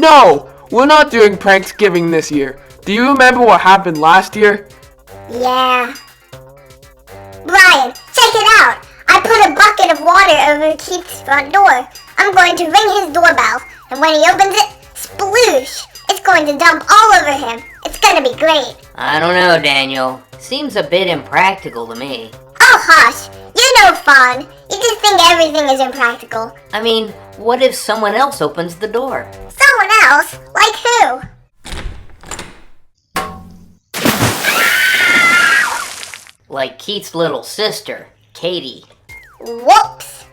No! We're not doing Pranksgiving this year. Do you remember what happened last year? Yeah. Brian, check it out! I put a bucket of water over Keith's front door. I'm going to ring his doorbell, and when he opens it, sploosh! It's going to dump all over him. It's gonna be great. I don't know, Daniel. Seems a bit impractical to me. Oh, hush! You're no fun. You just think everything is impractical. I mean, what if someone else opens the door? Someone else? Like who? Like Keith's little sister, Katie. Whoops!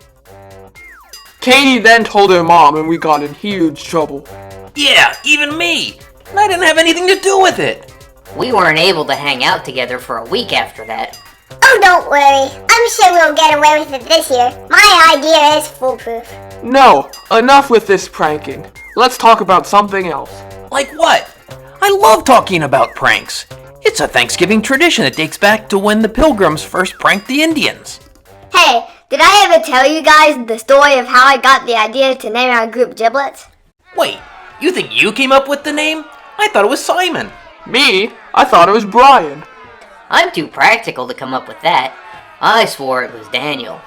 Katie then told her mom and we got in huge trouble. Yeah, even me. I didn't have anything to do with it. We weren't able to hang out together for a week after that. Oh, don't worry. I'm sure we'll get away with it this year. My idea is foolproof. No, enough with this pranking. Let's talk about something else. Like what? I love talking about pranks. It's a Thanksgiving tradition that dates back to when the Pilgrims first pranked the Indians. Hey, did I ever tell you guys the story of how I got the idea to name our group Giblets? Wait, you think you came up with the name? I thought it was Simon. Me? I thought it was Brian. I'm too practical to come up with that. I swore it was Daniel.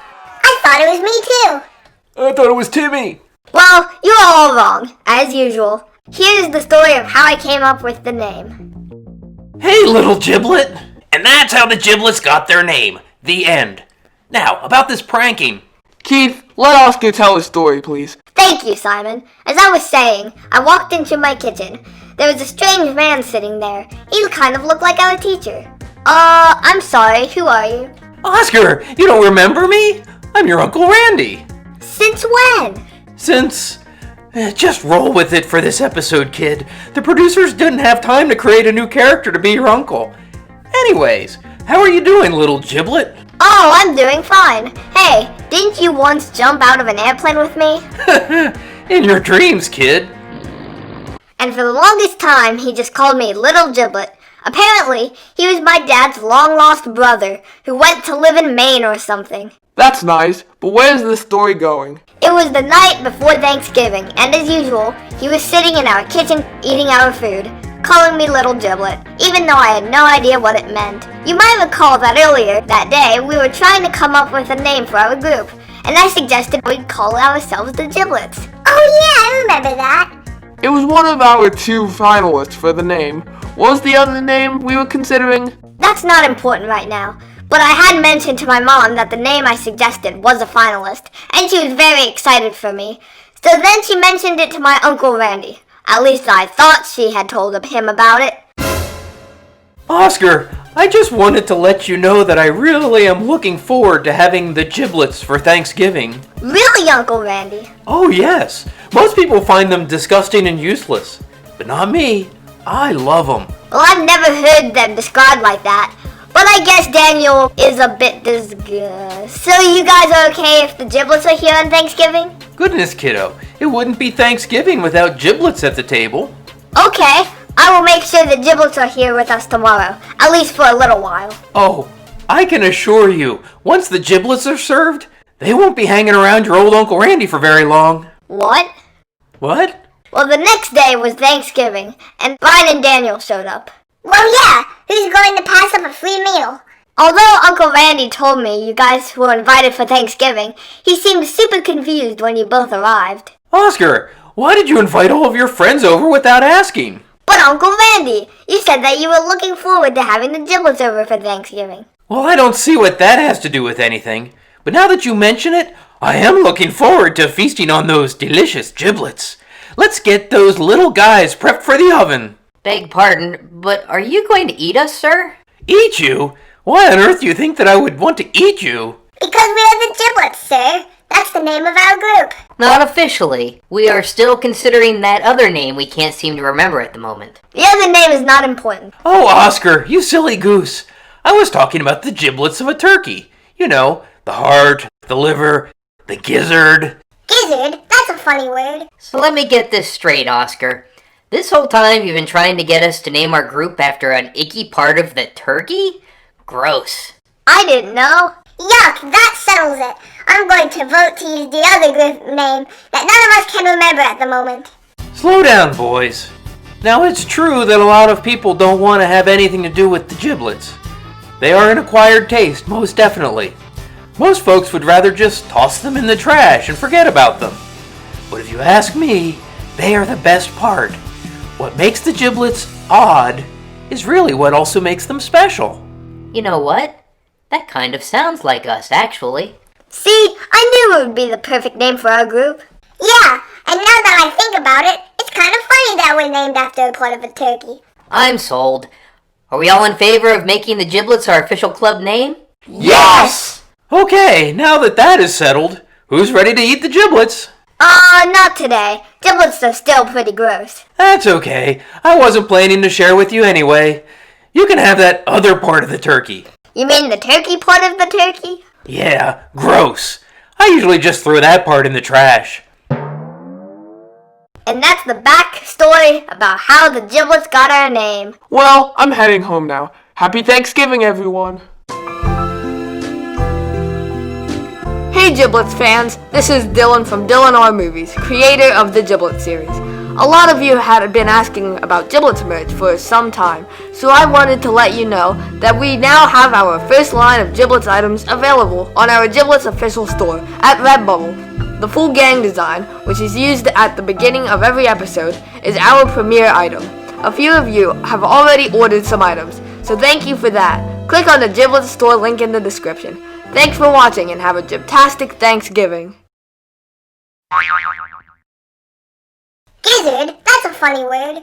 I thought it was me too. I thought it was Timmy. Well, you're all wrong, as usual. Here's the story of how I came up with the name. Hey, little Giblet! And that's how the Giblets got their name. The end. Now, about this pranking. Keith, let Oscar tell his story, please. Thank you, Simon. As I was saying, I walked into my kitchen. There was a strange man sitting there. He kind of looked like our teacher. I'm sorry, who are you? Oscar, you don't remember me? I'm your Uncle Randy. Since when? Since... just roll with it for this episode, kid. The producers didn't have time to create a new character to be your uncle. Anyways, how are you doing, little Giblet? Oh, I'm doing fine. Hey, didn't you once jump out of an airplane with me? In your dreams, kid. And for the longest time, he just called me Little Giblet. Apparently, he was my dad's long-lost brother who went to live in Maine or something. That's nice, but where's this story going? It was the night before Thanksgiving, and as usual, he was sitting in our kitchen eating our food, calling me Little Giblet, even though I had no idea what it meant. You might recall that earlier that day, we were trying to come up with a name for our group, and I suggested we'd call ourselves the Giblets. Oh yeah, I remember that. It was one of our 2 finalists for the name. What was the other name we were considering? That's not important right now. But I had mentioned to my mom that the name I suggested was a finalist, and she was very excited for me. So then she mentioned it to my Uncle Randy. At least I thought she had told him about it. Oscar, I just wanted to let you know that I really am looking forward to having the Giblets for Thanksgiving. Really, Uncle Randy? Oh yes, most people find them disgusting and useless. But not me. I love them. Well, I've never heard them described like that. But I guess Daniel is a bit disgusted. So you guys are okay if the Giblets are here on Thanksgiving? Goodness, kiddo. It wouldn't be Thanksgiving without Giblets at the table. Okay. I will make sure the Giblets are here with us tomorrow. At least for a little while. Oh, I can assure you, once the Giblets are served, they won't be hanging around your old Uncle Randy for very long. What? What? Well, the next day was Thanksgiving, and Brian and Daniel showed up. Well, yeah, who's going to pass up a free meal? Although Uncle Randy told me you guys were invited for Thanksgiving, he seemed super confused when you both arrived. Oscar, why did you invite all of your friends over without asking? But Uncle Randy, you said that you were looking forward to having the Giblets over for Thanksgiving. Well, I don't see what that has to do with anything. But now that you mention it, I am looking forward to feasting on those delicious Giblets. Let's get those little guys prepped for the oven. Beg pardon, but are you going to eat us, sir? Eat you? Why on earth do you think that I would want to eat you? Because we are the Giblets, sir. That's the name of our group. Not officially. We are still considering that other name we can't seem to remember at the moment. The other name is not important. Oh, Oscar, you silly goose. I was talking about the giblets of a turkey. You know, the heart, the liver, the gizzard. Gizzard? That's a funny word. So let me get this straight, Oscar. This whole time you've been trying to get us to name our group after an icky part of the turkey? Gross. I didn't know. Yuck, that settles it. I'm going to vote to use the other group name that none of us can remember at the moment. Slow down, boys. Now, it's true that a lot of people don't want to have anything to do with the giblets. They are an acquired taste, most definitely. Most folks would rather just toss them in the trash and forget about them. But if you ask me, they are the best part. What makes the giblets odd is really what also makes them special. You know what? That kind of sounds like us, actually. See, I knew it would be the perfect name for our group. Yeah, and now that I think about it, it's kind of funny that we're named after a part of a turkey. I'm sold. Are we all in favor of making the Giblets our official club name? Yes! Okay, now that that is settled, who's ready to eat the giblets? Not today. Giblets are still pretty gross. That's okay. I wasn't planning to share with you anyway. You can have that other part of the turkey. You mean the turkey part of the turkey? Yeah, gross. I usually just throw that part in the trash. And that's the backstory about how the giblets got our name. Well, I'm heading home now. Happy Thanksgiving, everyone. Hey Giblets fans, this is Dylan from DylanRMovies, creator of the Giblets series. A lot of you had been asking about Giblets merch for some time, so I wanted to let you know that we now have our first line of Giblets items available on our Giblets official store at Redbubble. The full gang design, which is used at the beginning of every episode, is our premier item. A few of you have already ordered some items, so thank you for that. Click on the Giblets store link in the description. Thanks for watching and have a gibtastic Thanksgiving. Gizzard? That's a funny word.